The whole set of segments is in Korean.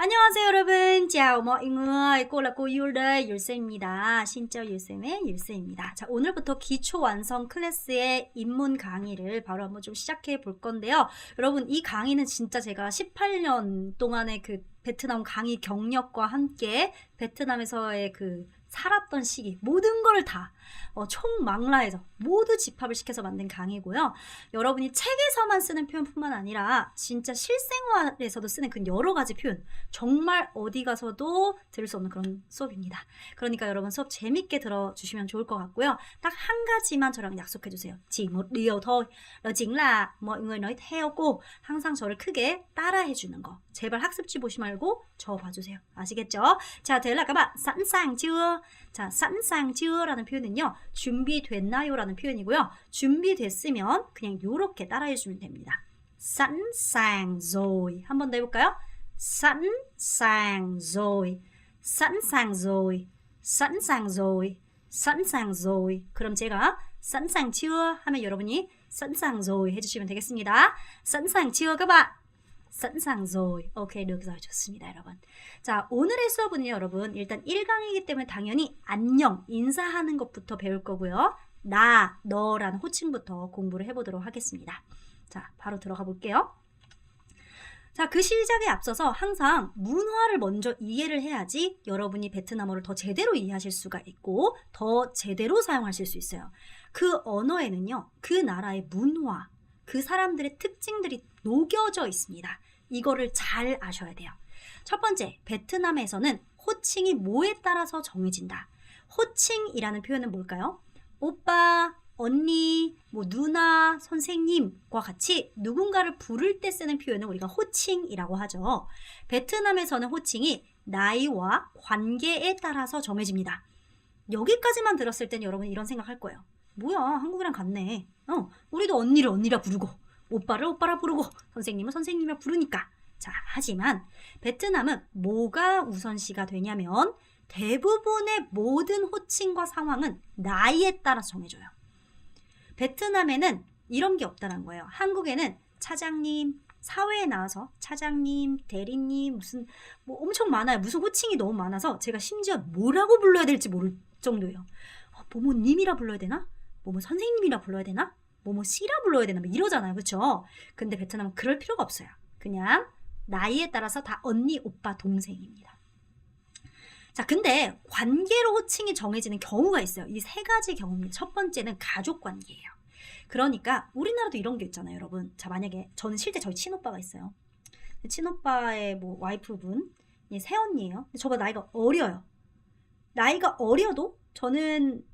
안녕하세요 여러분. chào mọi người. cô là cô Yul đây. 율쌤입니다. 신짜오 율쌤의 율쌤입니다. 자, 오늘부터 기초 완성 클래스의 입문 강의를 바로 한번 좀 시작해 볼 건데요. 여러분, 이 강의는 진짜 제가 18년 동안의 그 베트남 강의 경력과 함께 베트남에서의 그 살았던 시기 모든 걸 다 총망라해서 모두 집합을 시켜서 만든 강의고요. 여러분이 책에서만 쓰는 표현뿐만 아니라 진짜 실생활에서도 쓰는 그 여러 가지 표현, 정말 어디 가서도 들을 수 없는 그런 수업입니다. 그러니까 여러분 수업 재밌게 들어주시면 좋을 것 같고요. 딱 한 가지만 저랑 약속해 주세요. chỉ một điều thôi. đó chính là mọi người nói theo cô. 항상 저를 크게 따라해 주는 거. 제발 학습지 보시 말고 저 봐주세요. 아시겠죠? 자, thế là các bạn sẵn sàng chưa? 자, sẵn sàng chưa 라는 표현은요, 준비됐나요? 라는 표현이고요. 준비됐으면 그냥 요렇게 따라해 주면 됩니다. sẵn sàng rồi. 한 번 더 해볼까요? sẵn sàng rồi. sẵn sàng rồi. sẵn sàng rồi. sẵn sàng rồi. 그럼 제가 sẵn sàng chưa 하면 여러분이 sẵn sàng rồi 해주시면 되겠습니다. sẵn sàng chưa các bạn? sẵn sàng rồi. 오케이, được rồi. 좋습니다, 여러분. 자, 오늘의 수업은요, 여러분, 일단 1강이기 때문에 당연히 안녕, 인사하는 것부터 배울 거고요. 나, 너라는 호칭부터 공부를 해보도록 하겠습니다. 자, 바로 들어가 볼게요. 자, 그 시작에 앞서서 항상 문화를 먼저 이해를 해야지 여러분이 베트남어를 더 제대로 이해하실 수가 있고 더 제대로 사용하실 수 있어요. 그 언어에는요, 그 나라의 문화, 그 사람들의 특징들이 녹여져 있습니다. 이거를 잘 아셔야 돼요. 첫 번째, 베트남에서는 호칭이 뭐에 따라서 정해진다. 호칭이라는 표현은 뭘까요? 오빠, 언니, 뭐 누나, 선생님과 같이 누군가를 부를 때 쓰는 표현을 우리가 호칭이라고 하죠. 베트남에서는 호칭이 나이와 관계에 따라서 정해집니다. 여기까지만 들었을 땐 여러분 이런 생각할 거예요. 뭐야, 한국이랑 같네. 우리도 언니를 언니라 부르고 오빠를 오빠라 부르고 선생님은 선생님이라 부르니까. 자, 하지만 베트남은 뭐가 우선시가 되냐면 대부분의 모든 호칭과 상황은 나이에 따라서 정해져요. 베트남에는 이런 게 없다는 거예요. 한국에는 차장님, 사회에 나와서 차장님, 대리님, 무슨 뭐 엄청 많아요. 무슨 호칭이 너무 많아서 제가 심지어 뭐라고 불러야 될지 모를 정도예요. 뭐뭐님이라 불러야 되나? 뭐뭐 선생님이라 불러야 되나? 뭐뭐 씨라 불러야 되나? 뭐 이러잖아요. 그렇죠? 근데 베트남은 그럴 필요가 없어요. 그냥 나이에 따라서 다 언니, 오빠, 동생입니다. 자, 근데 관계로 호칭이 정해지는 경우가 있어요. 이 세 가지 경우입니다. 첫 번째는 가족 관계예요. 그러니까 우리나라도 이런 게 있잖아요, 여러분. 자, 만약에 저는 실제 저희 친오빠가 있어요. 친오빠의 뭐 와이프분, 새언니예요. 저보다 나이가 어려요. 나이가 어려도 저는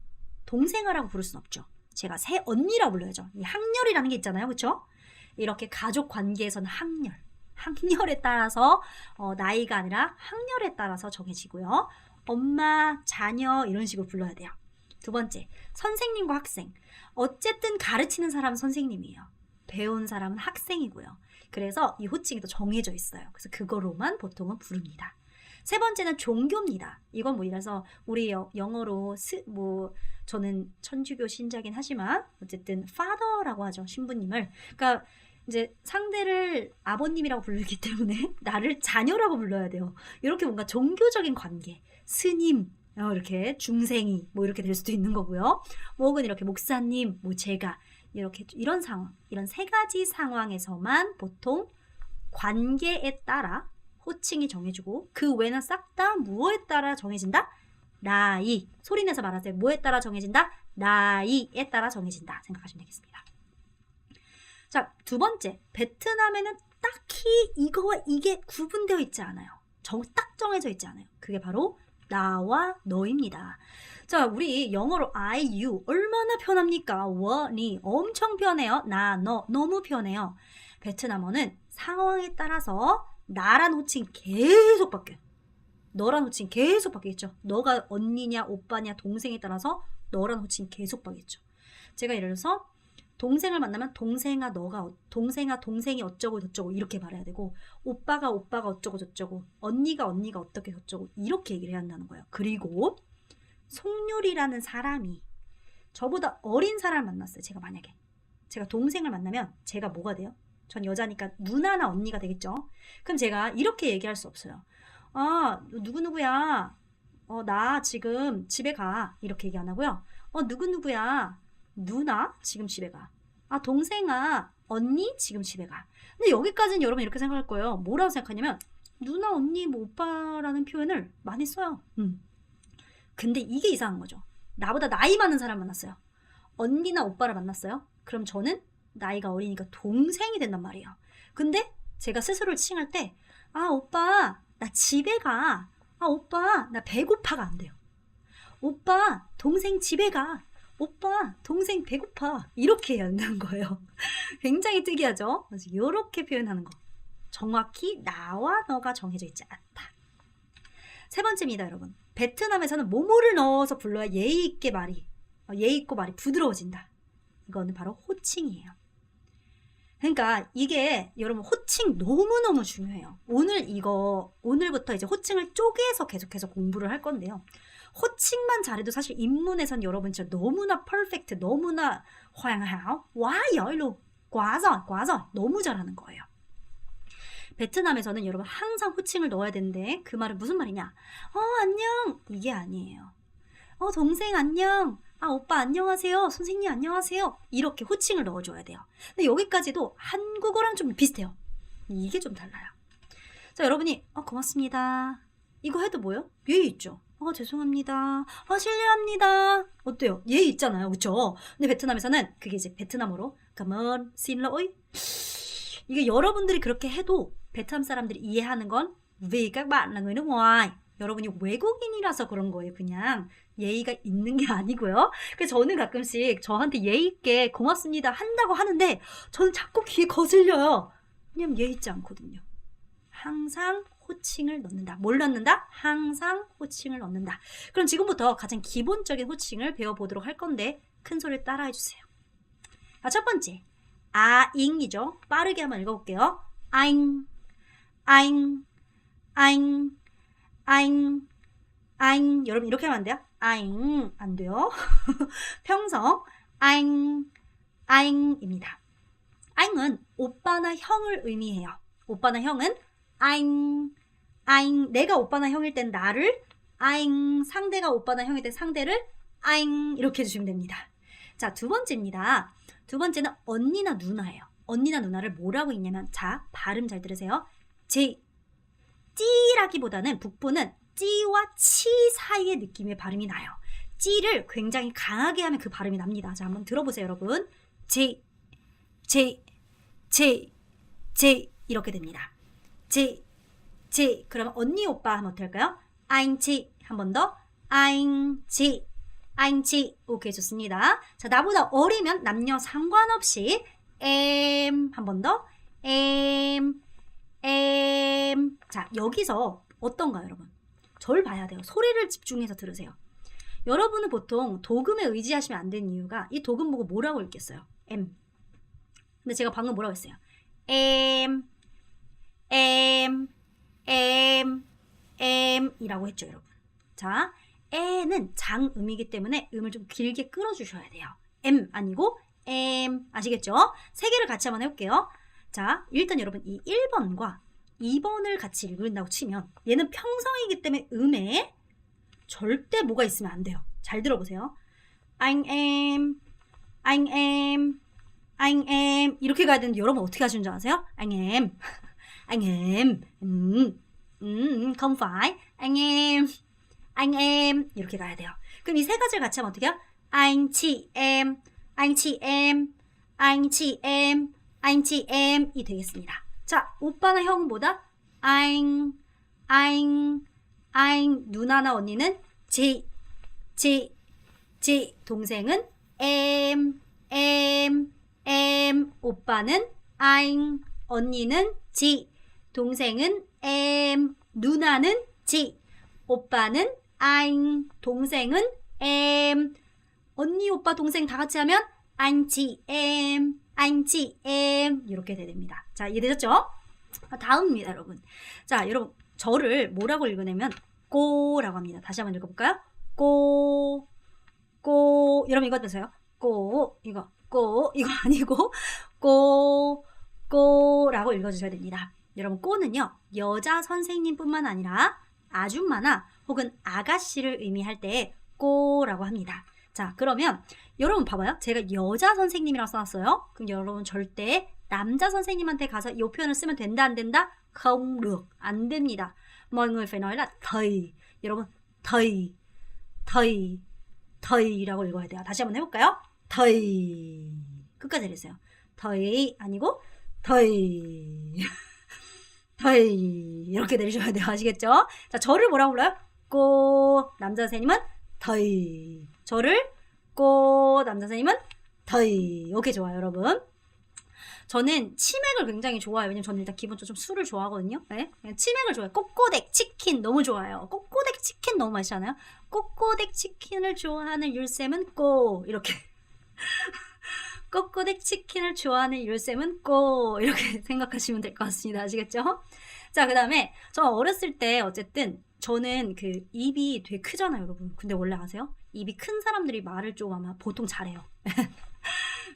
동생아라고 부를 순 없죠. 제가 새언니라고 불러야죠. 이 학렬이라는 게 있잖아요, 그렇죠? 이렇게 가족 관계에서는 학렬에 따라서 나이가 아니라 학렬에 따라서 정해지고요. 엄마, 자녀 이런 식으로 불러야 돼요. 두 번째, 선생님과 학생. 어쨌든 가르치는 사람은 선생님이에요. 배운 사람은 학생이고요. 그래서 이 호칭이 또 정해져 있어요. 그래서 그거로만 보통은 부릅니다. 세 번째는 종교입니다. 이건 뭐 이래서 우리 영어로 저는 천주교 신자긴 하지만 어쨌든 father라고 하죠. 신부님을. 그러니까 이제 상대를 아버님이라고 부르기 때문에 나를 자녀라고 불러야 돼요. 이렇게 뭔가 종교적인 관계, 스님, 이렇게 중생이 뭐 이렇게 될 수도 있는 거고요. 뭐 혹은 이렇게 목사님, 뭐 제가 이렇게 이런 상황, 이런 세 가지 상황에서만 보통 관계에 따라 호칭이 정해지고 그 외에는 싹 다 무엇에 따라 정해진다? 나이. 소리내서 말하세요. 뭐에 따라 정해진다? 나이에 따라 정해진다. 생각하시면 되겠습니다. 자, 두 번째, 베트남에는 딱히 이거와 이게 구분되어 있지 않아요. 딱 정해져 있지 않아요. 그게 바로 나와 너입니다. 자, 우리 영어로 I, you 얼마나 편합니까? 워, 니 엄청 편해요. 나, 너 너무 편해요. 베트남어는 상황에 따라서 나란 호칭 계속 바뀌어요. 너란 호칭 계속 바뀌겠죠. 너가 언니냐 오빠냐 동생에 따라서 너란 호칭 계속 바뀌겠죠. 제가 예를 들어서 동생을 만나면 동생아 동생이 어쩌고 저쩌고 이렇게 말해야 되고 오빠가 어쩌고 저쩌고 언니가 어떻게 저쩌고 이렇게 얘기를 해야 한다는 거예요. 그리고 송율이라는 사람이 저보다 어린 사람을 만났어요. 제가 동생을 만나면 제가 뭐가 돼요? 전 여자니까 누나나 언니가 되겠죠. 그럼 제가 이렇게 얘기할 수 없어요. 아, 누구누구야. 나 지금 집에 가. 이렇게 얘기 안 하고요. 누구누구야. 누나 지금 집에 가. 아, 동생아, 언니 지금 집에 가. 근데 여기까지는 여러분 이렇게 생각할 거예요. 뭐라고 생각하냐면 누나, 언니, 뭐 오빠라는 표현을 많이 써요. 근데 이게 이상한 거죠. 나보다 나이 많은 사람 만났어요. 언니나 오빠를 만났어요. 그럼 저는 나이가 어리니까 동생이 된단 말이에요. 근데 제가 스스로를 칭할 때 아, 오빠 나 집에 가. 아, 오빠 나 배고파가 안 돼요. 오빠 동생 집에 가. 오빠 동생 배고파. 이렇게 해야 한다는 거예요. 굉장히 특이하죠. 그래서 이렇게 표현하는 거. 정확히 나와 너가 정해져 있지 않다. 세 번째입니다, 여러분. 베트남에서는 모모를 넣어서 불러야 예의 있고 말이 부드러워진다. 이거는 바로 호칭이에요. 그러니까 이게 여러분 호칭 너무너무 중요해요. 오늘부터 이제 호칭을 쪼개서 계속해서 공부를 할 건데요. 호칭만 잘해도 사실 인문에선 여러분 진짜 너무나 퍼펙트, 너무나 화양하오, 와열로, 과저 너무 잘하는 거예요. 베트남에서는 여러분 항상 호칭을 넣어야 되는데 그 말은 무슨 말이냐? 안녕 이게 아니에요. 동생 안녕. 아, 오빠 안녕하세요. 선생님 안녕하세요. 이렇게 호칭을 넣어줘야 돼요. 근데 여기까지도 한국어랑 좀 비슷해요. 이게 좀 달라요. 자, 여러분이 고맙습니다. 이거 해도 뭐요? 예의 있죠. 죄송합니다. 실례합니다. 어때요? 예의 있잖아요. 그쵸? 근데 베트남에서는 그게 이제 베트남어로 cảm ơn, xin lỗi. 이게 여러분들이 그렇게 해도 베트남 사람들이 이해하는 건 vì các bạn là người nước ngoài. 여러분이 외국인이라서 그런 거예요. 그냥 예의가 있는 게 아니고요. 그래서 저는 가끔씩 저한테 예의 있게 고맙습니다 한다고 하는데 저는 자꾸 귀에 거슬려요. 왜냐면 예의 있지 않거든요. 항상 호칭을 넣는다. 뭘 넣는다? 항상 호칭을 넣는다. 그럼 지금부터 가장 기본적인 호칭을 배워보도록 할 건데 큰 소리를 따라해 주세요. 자, 첫 번째 아잉이죠. 빠르게 한번 읽어볼게요. 아잉, 아잉, 아잉, 아잉, 아잉. 여러분 이렇게 하면 안 돼요? 아잉 안 돼요. 평성 아잉, 아잉입니다. 아잉은 오빠나 형을 의미해요. 오빠나 형은 아잉, 아잉. 내가 오빠나 형일 땐 나를 아잉, 상대가 오빠나 형일 땐 상대를 아잉 이렇게 해주시면 됩니다. 자, 두 번째입니다. 두 번째는 언니나 누나예요. 언니나 누나를 뭐라고 읽냐면 자, 발음 잘 들으세요. 찌라기보다는 북부는 찌와 치 사이의 느낌의 발음이 나요. 찌를 굉장히 강하게 하면 그 발음이 납니다. 자, 한번 들어보세요, 여러분. 찌 이렇게 됩니다. 찌. 그러면 언니 오빠 하면 어떨까요? 아잉치. 한 번 더. 아잉치. 오케이, 좋습니다. 자, 나보다 어리면 남녀 상관없이 한 번 더. 자, 여기서 어떤가요, 여러분? 절 봐야 돼요. 소리를 집중해서 들으세요. 여러분은 보통 도금에 의지하시면 안 되는 이유가 이 도금 보고 뭐라고 읽겠어요? 근데 제가 방금 뭐라고 했어요? 이라고 했죠, 여러분. 자, 에는 장음이기 때문에 음을 좀 길게 끌어주셔야 돼요. 아니고 아시겠죠? 세 개를 같이 한번 해볼게요. 자, 일단 여러분 이 1번과 2번을 같이 읽는다고 치면 얘는 평성이기 때문에 음에 절대 뭐가 있으면 안 돼요. 잘 들어보세요. anh em 이렇게 가야 되는데 여러분 어떻게 하시는 줄 아세요? anh em không phải anh em 이렇게 가야 돼요. 그럼 이 세 가지를 같이 하면 어떻게 해요? anh chị em이 되겠습니다. 자, 오빠나 형보다 anh 누나나 언니는 chị 동생은 em 오빠는 anh 언니는 chị 동생은 em 누나는 chị 오빠는 anh 동생은 em 언니 오빠 동생 다 같이 하면 anh chị em 이렇게 됩니다. 자, 이해되셨죠? 다음입니다, 여러분. 자, 여러분 저를 뭐라고 읽으냐면 꼬라고 합니다. 다시 한번 읽어볼까요? 꼬 여러분 이거 어떠세요? 이거 아니고 꼬라고 읽어주셔야 됩니다. 여러분 꼬는요 여자 선생님뿐만 아니라 아줌마나 혹은 아가씨를 의미할 때 꼬라고 합니다. 자 그러면 여러분 봐봐요. 제가 여자 선생님이라고 써놨어요. 그럼 여러분 절대 남자 선생님한테 가서 이 표현을 쓰면 된다 안 된다? không được. 안 됩니다. mọi người phải nói là thầy. 여러분 thầy, thầy, thầy 라고 읽어야 돼요. 다시 한번 해볼까요? thầy. 끝까지 해주세요. thầy 아니고 thầy. thầy 이렇게 내리셔야 돼요. 아시겠죠? 자 저를 뭐라고 불러요? cô. 남자 선생님은 thầy. 저를 cô. 남자 선생님은 thầy. 오케이 좋아요 여러분. 저는 치맥을 굉장히 좋아해요. 왜냐면 저는 일단 기본적으로 좀 술을 좋아하거든요. 네? 치맥을 좋아해요. 꼬꼬댁 치킨 너무 좋아요. 꼬꼬댁 치킨 너무 맛있지 않아요? 꼬꼬댁 치킨을 좋아하는 율쌤은 꼬 이렇게 꼬꼬댁 치킨을 좋아하는 율쌤은 꼬 이렇게 생각하시면 될 것 같습니다. 아시겠죠? 자, 그 다음에 저 어렸을 때 어쨌든 저는 그 입이 되게 크잖아요, 여러분. 근데 원래 아세요? 입이 큰 사람들이 말을 좀 아마 보통 잘해요.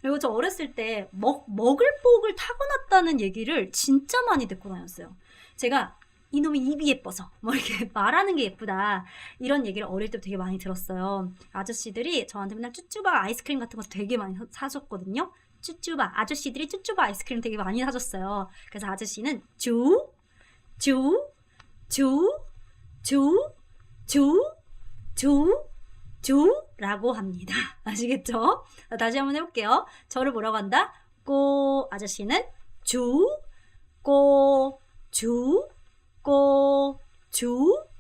그리고 저 어렸을 때 먹을 복을 타고났다는 얘기를 진짜 많이 듣고 다녔어요. 제가 이놈의 입이 예뻐서 뭐 이렇게 말하는 게 예쁘다 이런 얘기를 어릴 때 되게 많이 들었어요. 아저씨들이 저한테 맨날 쭈쭈바 아이스크림 같은 거 되게 많이 사줬거든요. 쭈쭈바 아저씨들이 쭈쭈바 아이스크림 되게 많이 사줬어요. 그래서 아저씨는 쭈 라고 합니다. 아시겠죠? 다시 한번 해볼게요. 저를 뭐라고 한다? 꼬. 아저씨는 꼬.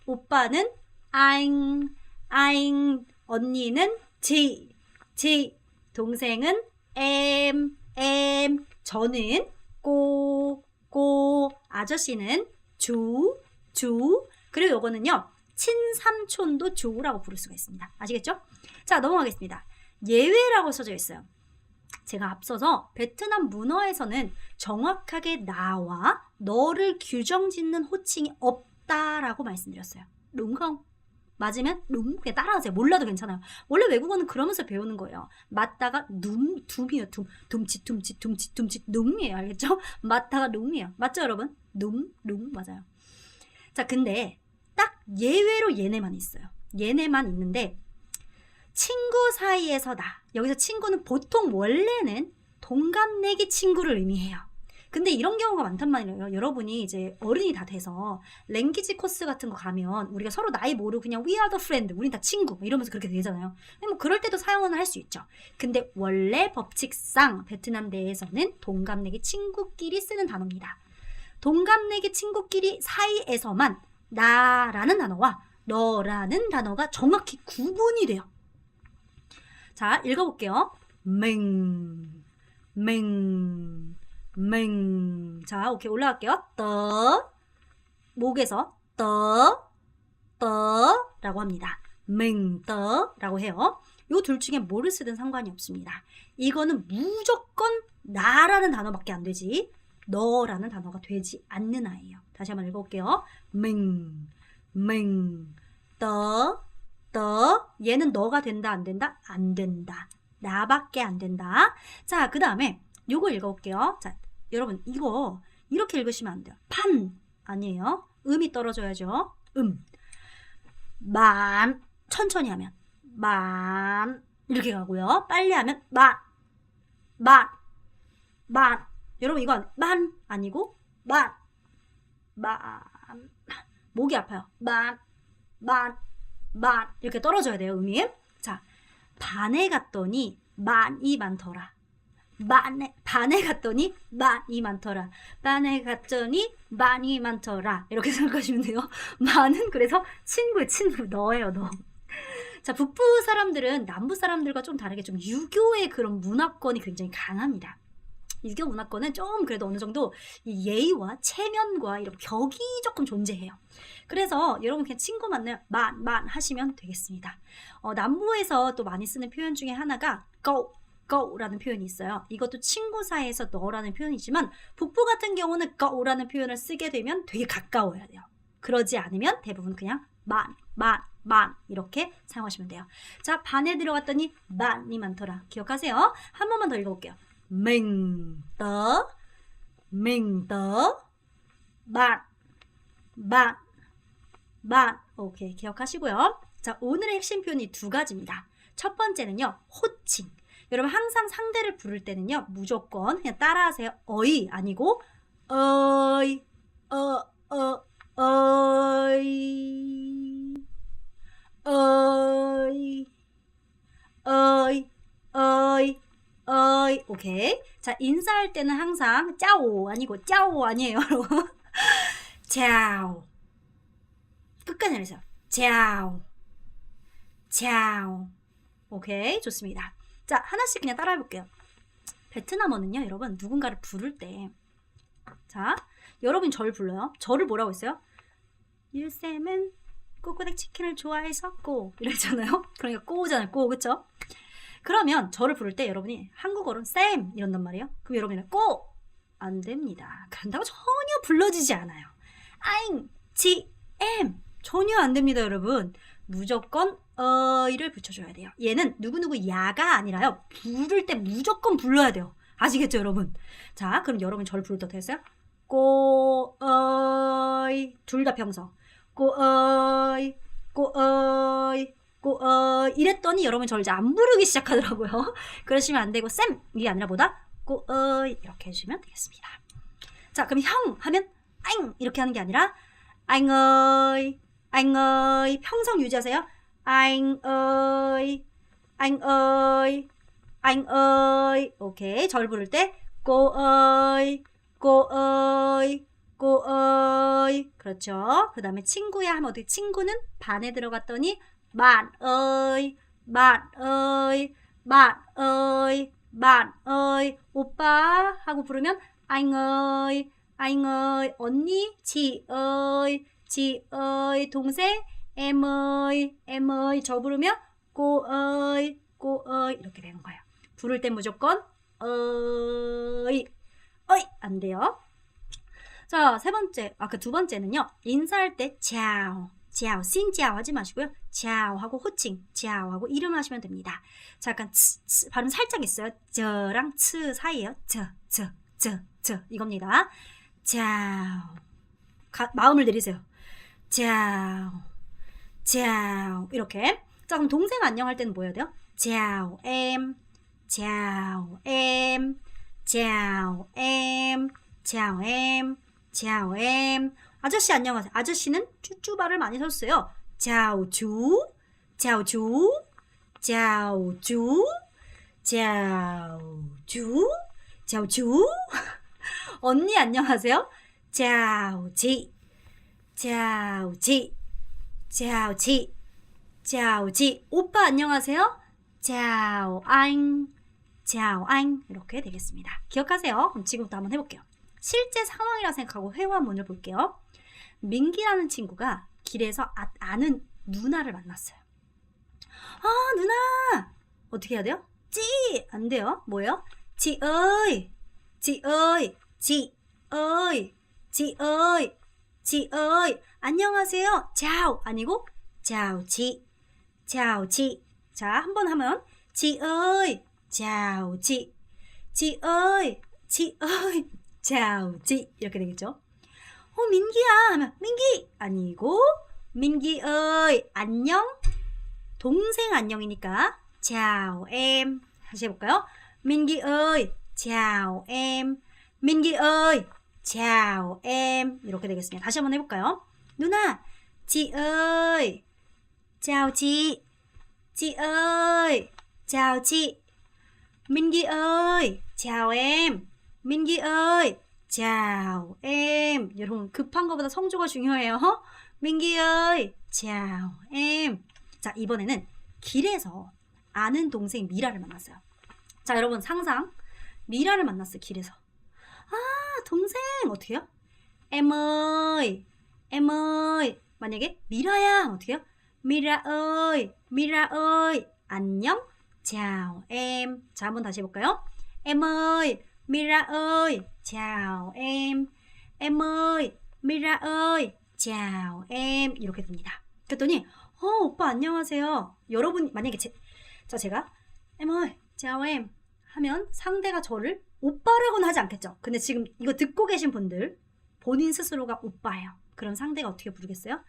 오빠는 anh. 언니는 chị. 동생은 em. 저는 꼬. 아저씨는 주. 그리고 요거는요. 친삼촌도 주라고 부를 수가 있습니다. 아시겠죠? 자, 넘어가겠습니다. 예외라고 써져 있어요. 제가 앞서서 베트남 문어에서는 정확하게 나와 너를 규정짓는 호칭이 없다라고 말씀드렸어요. 룽không? 맞으면 룽 그냥 따라하세요. 몰라도 괜찮아요. 원래 외국어는 그러면서 배우는 거예요. 맞다가 둠이에요. 둠칫 눔이에요. 알겠죠? 맞다가 룽이에요. 맞죠 여러분? 룽 맞아요. 자, 근데 딱 예외로 얘네만 있어요. 얘네만 있는데 친구 사이에서다. 여기서 친구는 보통 원래는 동갑내기 친구를 의미해요. 근데 이런 경우가 많단 말이에요. 여러분이 이제 어른이 다 돼서 랭귀지 코스 같은 거 가면 우리가 서로 나이 모르고 그냥 we are the friend, 우린 다 친구 이러면서 그렇게 되잖아요. 뭐 그럴 때도 사용은 할 수 있죠. 근데 원래 법칙상 베트남 내에서는 동갑내기 친구끼리 쓰는 단어입니다. 동갑내기 친구끼리 사이에서만 나라는 단어와 너라는 단어가 정확히 구분이 돼요. 자, 읽어볼게요. 맹. 자, 오케이, 올라갈게요. 목에서 라고 합니다. 맹라고 해요. 요 둘 중에 뭐를 쓰든 상관이 없습니다. 이거는 무조건 나라는 단어밖에 안 되지 너라는 단어가 되지 않는 아이예요. 다시 한번 읽어볼게요. 얘는 너가 된다 안 된다? 안 된다. 나밖에 안 된다. 자, 그 다음에 요거 읽어볼게요. 자, 여러분 이거 이렇게 읽으시면 안 돼요. 판 아니에요. 음이 떨어져야죠. 만 천천히 하면 만 이렇게 가고요. 빨리 하면 만 여러분 이건 만 아니고 만 목이 아파요. 만 이렇게 떨어져야 돼요. 음이. 자, 반에 갔더니 만이 많더라. 반에 갔더니 많이 많더라. 반에 갔더니 많이 많더라. 이렇게 생각하시면 돼요. 만은 그래서 친구 너예요, 너. 자, 북부 사람들은 남부 사람들과 좀 다르게 좀 유교의 그런 문화권이 굉장히 강합니다. 유교 문화권은 좀 그래도 어느 정도 이 예의와 체면과 이런 벽이 조금 존재해요. 그래서 여러분 그냥 친구 만나면 만 하시면 되겠습니다. 남부에서 또 많이 쓰는 표현 중에 하나가 go라는 표현이 있어요. 이것도 친구 사이에서 너라는 표현이지만 북부 같은 경우는 go라는 표현을 쓰게 되면 되게 가까워야 돼요. 그러지 않으면 대부분 그냥 만 이렇게 사용하시면 돼요. 자, 반에 들어갔더니 많이 많더라. 기억하세요. 한 번만 더 읽어볼게요. mình tớ bạn 오케이, 기억하시고요. 자, 오늘의 핵심 표현이 두 가지입니다. 첫 번째는요, 호칭. 여러분 항상 상대를 부를 때는요, 무조건 그냥 따라하세요. 어이 아니고 어이 어이 오케이. 자, 인사할 때는 항상 짜오 아니고 짜오 아니에요, 여러분. 짜오. 끝까지 내리세요. 짜오. 짜오. 오케이, 좋습니다. 자, 하나씩 그냥 따라해 볼게요. 베트남어는요, 여러분, 누군가를 부를 때, 자, 여러분 저를 불러요. 저를 뭐라고 했어요? 일쌤은 꼬꼬댁 치킨을 좋아해서 꼬 이러잖아요. 그러니까 꼬잖아요. 꼬, 그쵸? 그러면 저를 부를 때 여러분이 한국어로는 쌤 이런단 말이에요. 그럼 여러분이 꼬 안 됩니다. 그런다고 전혀 불러지지 않아요. 아잉, 지, 엠 전혀 안 됩니다, 여러분. 무조건 어이를 붙여줘야 돼요. 얘는 누구누구 야가 아니라요. 부를 때 무조건 불러야 돼요. 아시겠죠, 여러분? 자, 그럼 여러분 저를 부를 때 어떻게 했어요? 꼬, 어이. 둘 다 평서. 꼬, 어이. 꼬, 어이. 꼬, 이랬더니 여러분 저를 이제 안 부르기 시작하더라고요. 그러시면 안 되고, 쌤! 이게 아니라 보다, 꼬, 어이. 이렇게 해주시면 되겠습니다. 자, 그럼 형 하면, 앙! 이렇게 하는 게 아니라, 앙, 어이. anh ơi, 평성 유지하세요. anh ơi, anh ơi, anh ơi. 오케이. 절 부를 때 cô ơi, cô ơi, cô ơi. 그렇죠. 그 다음에 친구야 하면 어떻게? 친구는 반에 들어갔더니 bạn ơi, bạn ơi, bạn ơi, bạn ơi. 오빠 하고 부르면 anh ơi, anh ơi. 언니, chị ơi. chị ơi, 동생, em ơi, 저 부르면 cô ơi, 이렇게 되는 거예요. 부를 땐 무조건 어이 안 돼요. 자, 세 번째, 그 두 번째는요, 인사할 때 짜오, 신짜오 하지 마시고요. 짜오 하고 호칭, 짜오 하고 이름 하시면 됩니다. 자, 약간 발음 살짝 있어요. 저랑 츠 사이에요. 저 이겁니다. 짜오. 마음을 내리세요. 짜오, 짜오. 이렇게. 자, 그럼 동생 안녕할 때는 뭐 해야 돼요? 짜오, em, 짜오, em, 짜오, em, 짜오, em, 짜오, em. 아저씨 안녕하세요. 아저씨는 쭈쭈바를 많이 썼어요. 짜오, 주, 짜오, 주, 짜오, 주, 짜오, 주, 짜오, 주. 언니 안녕하세요. 짜오, 지. 짜오, 지. 짜오, 지. 짜오, 지. 오빠 안녕하세요. 짜오, anh. 짜오, anh. 이렇게 되겠습니다. 기억하세요. 그럼 지금부터 한번 해볼게요. 실제 상황이라 생각하고 회화문을 볼게요. 민기라는 친구가 길에서 아는 누나를 만났어요. 아, 누나! 어떻게 해야 돼요? 찌! 안 돼요. 뭐예요? 지 ơi! 지 ơi! 지 ơi! 지 ơi! 지 ơi! 안녕하세요. 짜오! 아니고 짜오 지. 짜오 지. 자, 한번 하면 지 ơi! 짜오 지. 지 ơi! 지 ơi! 짜오 지. 이렇게 되겠죠? 민기야 하면 민기! 아니고 민기 ơi! 안녕? 동생 안녕이니까 chào em. 다시 해볼까요? 민기 ơi! chào em. 민기 ơi! chào em. 이렇게 되겠습니다. 다시 한번 해볼까요? 누나, chị ơi! chào chị. chị ơi! chào chị. 민기 ơi! chào em. 민기 ơi! chào em. 여러분, 급한 것보다 성조가 중요해요. 민기 ơi! chào em. 자, 이번에는 길에서 아는 동생 미라를 만났어요. 자, 여러분 상상. 미라를 만났어요, 길에서. 아, 동생 어떻게 해요? em ơi, em ơi. 만약에 미라야 어떻게 해요? 미라 ơi, 미라 ơi. 안녕? chào em. 자, 한번 다시 해볼까요? em ơi, 미라 ơi. chào em. em ơi, 미라 ơi. chào em. 이렇게 됩니다. 그랬더니 오빠 안녕하세요. 여러분 만약에 제가 em ơi, chào em 하면 상대가 저를 오빠라고는 하지 않겠죠. 근데 지금 이거 듣고 계신 분들 본인 스스로가 오빠예요. 그럼 상대가 어떻게 부르겠어요?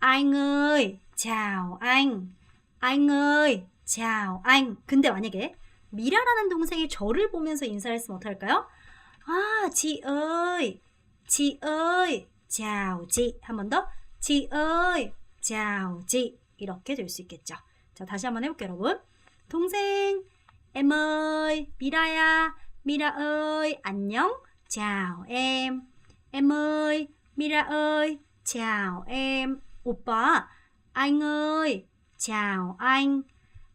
Anh ơi, chào anh. Anh ơi, chào anh. 근데 만약에 미라라는 동생이 저를 보면서 인사를 했으면 어떡할까요? 아, chị ơi, chào chị. 한 번 더. chị ơi, chào chị. 이렇게 될 수 있겠죠. 자, 다시 한번 해볼게요, 여러분. 동생, em ơi, 미라야. Mira ơi, 안녕. Chào em. Em ơi, Mira ơi, chào em. 오빠, anh ơi, chào anh.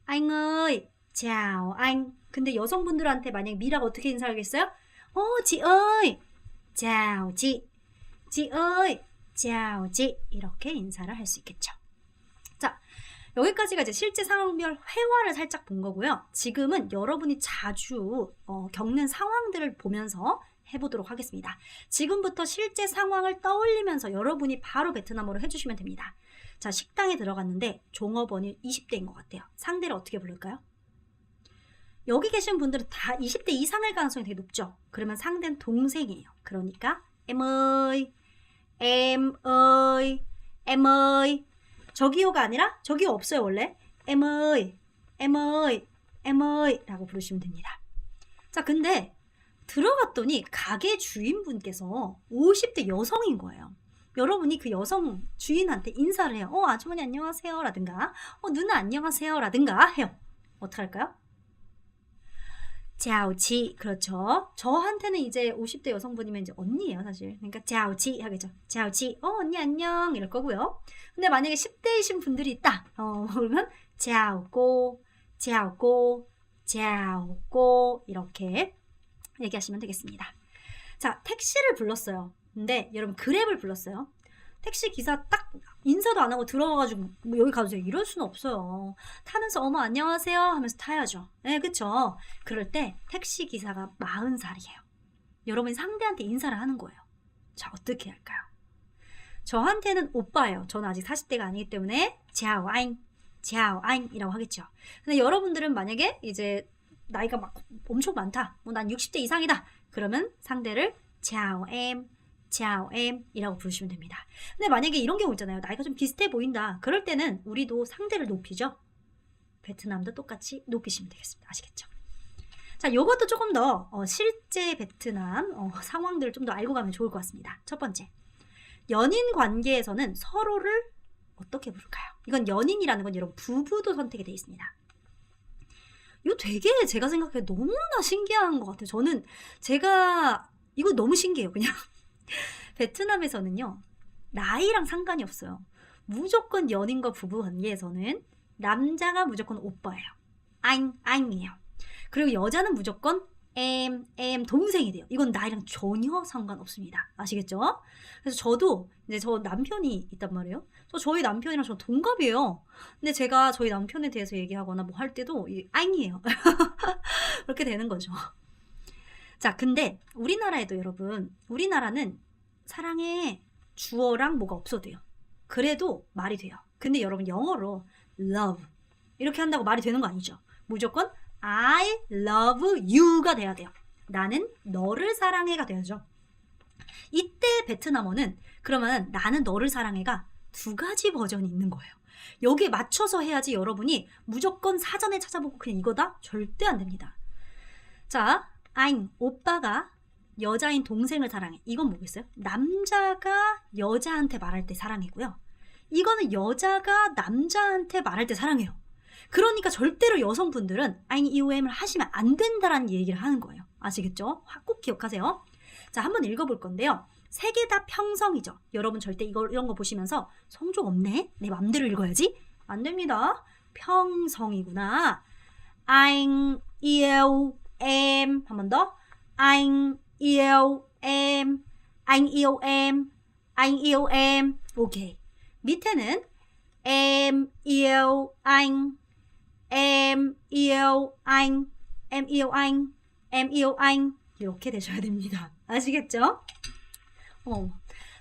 anh ơi, chào anh. 근데 여성분들한테 만약 미라가 어떻게 인사하겠어요? chị ơi, chào chị. chị ơi, chào chị. 이렇게 인사를 할 수 있겠죠. 자, 여기까지가 이제 실제 상황별 회화를 살짝 본 거고요. 지금은 여러분이 자주 겪는 상황들을 보면서 해보도록 하겠습니다. 지금부터 실제 상황을 떠올리면서 여러분이 바로 베트남어로 해주시면 됩니다. 자, 식당에 들어갔는데 종업원이 20대인 것 같아요. 상대를 어떻게 부를까요? 여기 계신 분들은 다 20대 이상일 가능성이 되게 높죠. 그러면 상대는 동생이에요. 그러니까 em ơi, em ơi, em ơi. 저기요가 아니라 저기요 없어요 원래. em ơi, em ơi, em ơi 라고 부르시면 됩니다. 자, 근데 들어갔더니 가게 주인분께서 50대 여성인 거예요. 여러분이 그 여성 주인한테 인사를 해요. 아주머니 안녕하세요 라든가 누나 안녕하세요 라든가 해요. 어떡할까요? 자오치. 그렇죠. 저한테는 이제 50대 여성분이면 이제 언니예요 사실. 그러니까 자오치 하겠죠. 자오치. 언니 안녕 이럴 거고요. 근데 만약에 10대이신 분들이 있다. 그러면 자오꼬, 자오꼬, 자오꼬 이렇게 얘기하시면 되겠습니다. 자, 택시를 불렀어요. 근데 여러분 그랩을 불렀어요. 택시 기사 딱 인사도 안 하고 들어가가지고 뭐 여기 가도 돼요. 이럴 수는 없어요. 타면서 어머 안녕하세요 하면서 타야죠. 네, 그쵸? 그럴 때 택시 기사가 40살이에요. 여러분이 상대한테 인사를 하는 거예요. 자, 어떻게 할까요? 저한테는 오빠예요. 저는 아직 40대가 아니기 때문에 자오 anh, 자오 anh 이라고 하겠죠. 근데 여러분들은 만약에 이제 나이가 막 엄청 많다. 난 60대 이상이다. 그러면 상대를 자오 em, 자오 em 이라고 부르시면 됩니다. 근데 만약에 이런 경우 있잖아요. 나이가 좀 비슷해 보인다. 그럴 때는 우리도 상대를 높이죠. 베트남도 똑같이 높이시면 되겠습니다. 아시겠죠? 자, 요것도 조금 더 실제 베트남 상황들을 좀 더 알고 가면 좋을 것 같습니다. 첫 번째, 연인 관계에서는 서로를 어떻게 부를까요? 이건 연인이라는 건 여러분 부부도 선택이 되어 있습니다. 이거 되게 제가 생각해 너무나 신기한 것 같아요. 저는 이거 너무 신기해요. 그냥 베트남에서는요 나이랑 상관이 없어요. 무조건 연인과 부부 관계에서는 남자가 무조건 오빠예요. anh 이에요. 그리고 여자는 무조건 em 동생이 돼요. 이건 나이랑 전혀 상관없습니다. 아시겠죠? 그래서 저도 이제 저 남편이 있단 말이에요. 저희 남편이랑 저 동갑이에요. 근데 제가 저희 남편에 대해서 얘기하거나 뭐 할 때도 anh 이에요. 그렇게 되는 거죠. 자, 근데 우리나라에도 여러분, 우리나라는 사랑해 주어랑 뭐가 없어도 돼요. 그래도 말이 돼요. 근데 여러분 영어로 love 이렇게 한다고 말이 되는 거 아니죠? 무조건 I love you가 돼야 돼요. 나는 너를 사랑해가 돼야죠. 이때 베트남어는 그러면 나는 너를 사랑해가 두 가지 버전이 있는 거예요. 여기에 맞춰서 해야지 여러분이 무조건 사전에 찾아보고 그냥 이거다? 절대 안 됩니다. 자, anh, 오빠가 여자인 동생을 사랑해. 이건 뭐겠어요? 남자가 여자한테 말할 때 사랑이고요. 이거는 여자가 남자한테 말할 때 사랑해요. 그러니까 절대로 여성분들은 anh yêu em을 하시면 안 된다라는 얘기를 하는 거예요. 아시겠죠? 꼭 기억하세요. 자, 한번 읽어볼 건데요. 세 개 다 평성이죠. 여러분 절대 이런 거 보시면서 성조 없네? 내 맘대로 읽어야지? 안 됩니다. 평성이구나. anh yêu em. 한 번 더. anh yêu em. anh yêu em. anh yêu em. 오케이. 밑에는 em yêu anh. em yêu anh. em yêu anh. em yêu anh. 이렇게 되셔야 됩니다. 아시겠죠?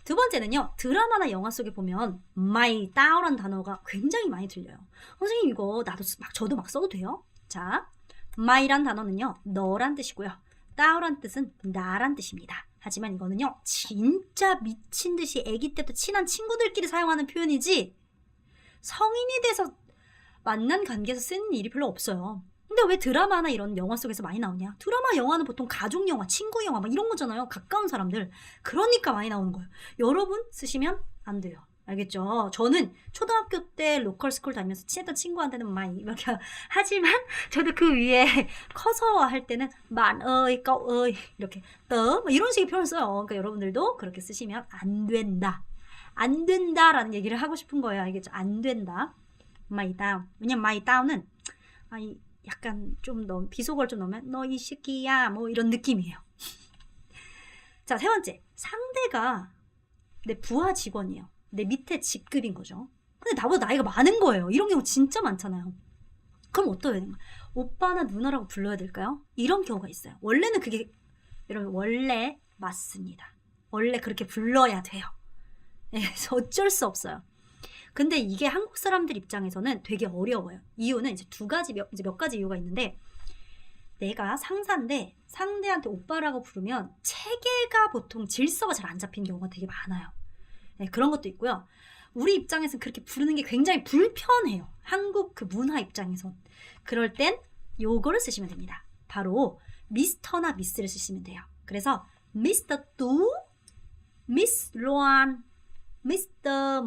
두 번째는요. 드라마나 영화 속에 보면 my 다오라는 단어가 굉장히 많이 들려요. 선생님 이거 저도 막 써도 돼요? 자, my란 단어는요. 너란 뜻이고요. 따오란 뜻은 나란 뜻입니다. 하지만 이거는요, 진짜 미친 듯이 아기 때부터 친한 친구들끼리 사용하는 표현이지 성인이 돼서 만난 관계에서 쓰는 일이 별로 없어요. 근데 왜 드라마나 이런 영화 속에서 많이 나오냐? 드라마, 영화는 보통 가족 영화, 친구 영화 막 이런 거잖아요. 가까운 사람들. 그러니까 많이 나오는 거예요. 여러분 쓰시면 안 돼요. 알겠죠? 저는 초등학교 때 로컬 스쿨 다니면서 친했던 친구한테는 많이 이렇게 하지만 저도 그 위에 커서 할 때는 만어이, 꺼어이 이렇게 뭐 이런 식의 표현을 써요. 그러니까 여러분들도 그렇게 쓰시면 안 된다. 안 된다라는 얘기를 하고 싶은 거예요. 알겠죠? 안 된다. 마이 다운. 왜냐면 마이 다운은 약간 좀 비속어를 좀 넣으면 너 이 새끼야 뭐 이런 느낌이에요. 자, 세 번째. 상대가 내 부하 직원이에요. 내 밑에 직급인 거죠. 근데 나보다 나이가 많은 거예요. 이런 경우 진짜 많잖아요. 그럼 어떠해야 되나? 오빠나 누나라고 불러야 될까요? 이런 경우가 있어요. 원래는 그게 여러분 원래 맞습니다. 원래 그렇게 불러야 돼요. 그래서 어쩔 수 없어요. 근데 이게 한국 사람들 입장에서는 되게 어려워요. 이유는 이제 몇 가지 이유가 있는데, 내가 상사인데 상대한테 오빠라고 부르면 체계가 보통 질서가 잘 안 잡힌 경우가 되게 많아요. 네, 그런 것도 있고요. 우리 입장에서는 그렇게 부르는 게 굉장히 불편해요. 한국 그 문화 입장에선. 그럴 땐 요거를 쓰시면 됩니다. 바로 미스터나 미스를 쓰시면 돼요. 그래서 미스터 뚜, 미스 로안, 미스터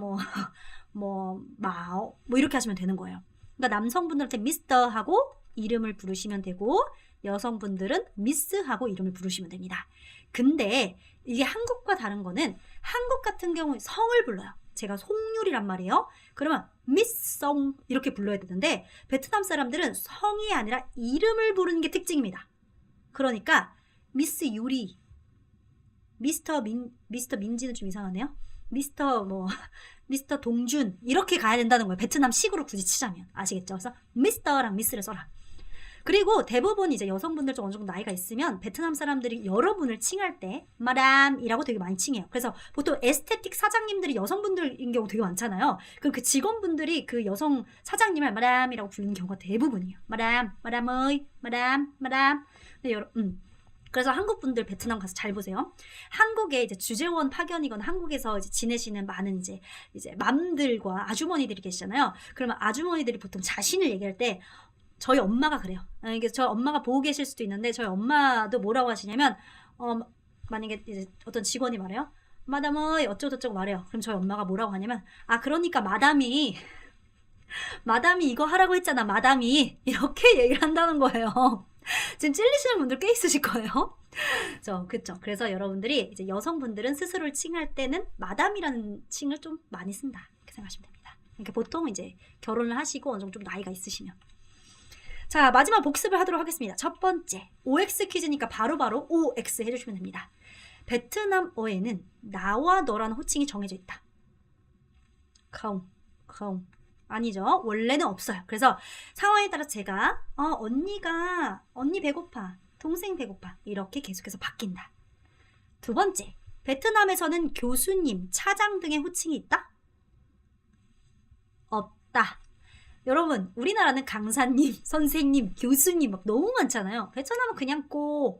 마오 뭐 이렇게 하시면 되는 거예요. 그러니까 남성분들한테 미스터 하고 이름을 부르시면 되고, 여성분들은 미스 하고 이름을 부르시면 됩니다. 근데 이게 한국과 다른 거는, 한국 같은 경우에 성을 불러요. 제가 송율이란 말이에요. 그러면 미스 송 이렇게 불러야 되는데, 베트남 사람들은 성이 아니라 이름을 부르는 게 특징입니다. 그러니까 미스 유리, 미스터 민지는 좀 이상하네요. 미스터 동준 이렇게 가야 된다는 거예요. 베트남식으로 굳이 치자면. 아시겠죠? 그래서 미스터랑 미스를 써라. 그리고 대부분 이제 여성분들 좀 어느 정도 나이가 있으면 베트남 사람들이 여러분을 칭할 때 마담이라고 되게 많이 칭해요. 그래서 보통 에스테틱 사장님들이 여성분들인 경우 되게 많잖아요. 그럼 그 직원분들이 그 여성 사장님을 마담이라고 부르는 경우가 대부분이에요. 마담의, 마담. 네, 그래서 한국 분들 베트남 가서 잘 보세요. 한국에 이제 주재원 파견이거나 한국에서 이제 지내시는 많은 이제 맘들과 아주머니들이 계시잖아요. 그러면 아주머니들이 보통 자신을 얘기할 때, 저희 엄마가 그래요. 이게 저희 엄마가 보고 계실 수도 있는데, 저희 엄마도 뭐라고 하시냐면, 만약에 이제 어떤 직원이 말해요. 마담의 어쩌고저쩌고 말해요. 그럼 저희 엄마가 뭐라고 하냐면, 그러니까 마담이 이거 하라고 했잖아, 마담이. 이렇게 얘기를 한다는 거예요. 지금 찔리시는 분들 꽤 있으실 거예요. 그쵸. 그래서 여러분들이 이제 여성분들은 스스로를 칭할 때는 마담이라는 칭을 좀 많이 쓴다. 이렇게 생각하시면 됩니다. 그러니까 보통 이제 결혼을 하시고 어느 정도 좀 나이가 있으시면. 자, 마지막 복습을 하도록 하겠습니다. 첫 번째, OX 퀴즈니까 바로바로 OX 해주시면 됩니다. 베트남어에는 나와 너라는 호칭이 정해져 있다. 카웅. 아니죠. 원래는 없어요. 그래서 상황에 따라 제가 언니 배고파, 동생 배고파 이렇게 계속해서 바뀐다. 두 번째, 베트남에서는 교수님, 차장 등의 호칭이 있다? 없다. 여러분, 우리나라는 강사님, 선생님, 교수님 막 너무 많잖아요. 베트남은 그냥 더이.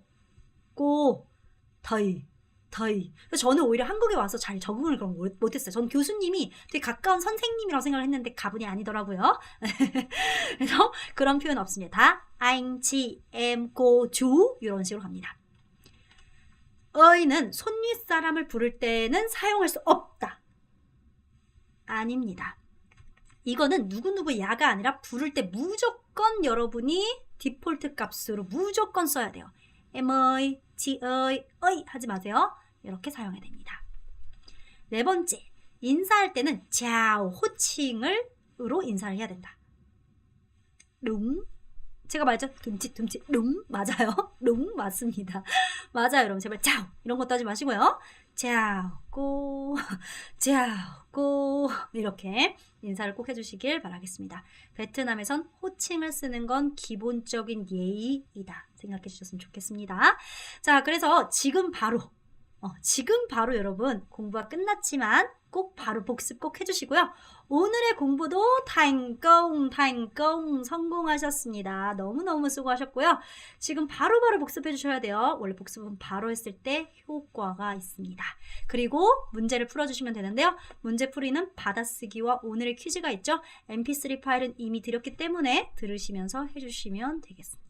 그래서 저는 오히려 한국에 와서 잘 적응을 그럼 못했어요. 저는 교수님이 되게 가까운 선생님이라고 생각을 했는데 가분이 아니더라고요. 그래서 그런 표현 없습니다. 다 anh, chị, em, cô, chú 이런 식으로 갑니다. 의는 손윗 사람을 부를 때는 사용할 수 없다. 아닙니다. 이거는 누구누구 야가 아니라 부를 때 무조건 여러분이 디폴트 값으로 무조건 써야 돼요. em의, 지의, 의 하지 마세요. 이렇게 사용해야 됩니다. 네 번째, 인사할 때는 자오, 호칭으로 인사를 해야 된다. 룽, 제가 말했죠? 둠칫, 룽, 맞아요. 룽, 맞습니다. 맞아요, 여러분. 제발 자오, 이런 것도 하지 마시고요. 자오, 고 이렇게 인사를 꼭 해주시길 바라겠습니다. 베트남에선 호칭을 쓰는 건 기본적인 예의이다 생각해 주셨으면 좋겠습니다. 자, 그래서 지금 바로 지금 바로 여러분 공부가 끝났지만 꼭 바로 복습 꼭 해주시고요. 오늘의 공부도 타임công 성공하셨습니다. 너무너무 수고하셨고요. 지금 바로바로 복습해 주셔야 돼요. 원래 복습은 바로 했을 때 효과가 있습니다. 그리고 문제를 풀어주시면 되는데요. 문제풀이는 받아쓰기와 오늘의 퀴즈가 있죠. mp3 파일은 이미 드렸기 때문에 들으시면서 해주시면 되겠습니다.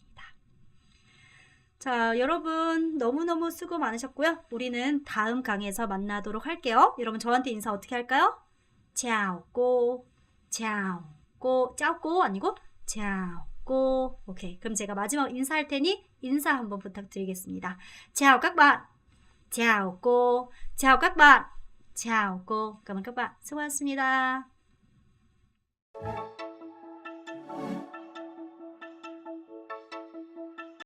자, 여러분 너무너무 수고 많으셨고요. 우리는 다음 강의에서 만나도록 할게요. 여러분 저한테 인사 어떻게 할까요? 짜오꼬, 짜오꼬, 짜오꼬 아니고 짜오꼬. 오케이, 그럼 제가 마지막 인사할 테니 인사 한번 부탁드리겠습니다. Chào các bạn, chào cô, chào các bạn, chào cô. Cảm ơn các bạn. 수고하셨습니다.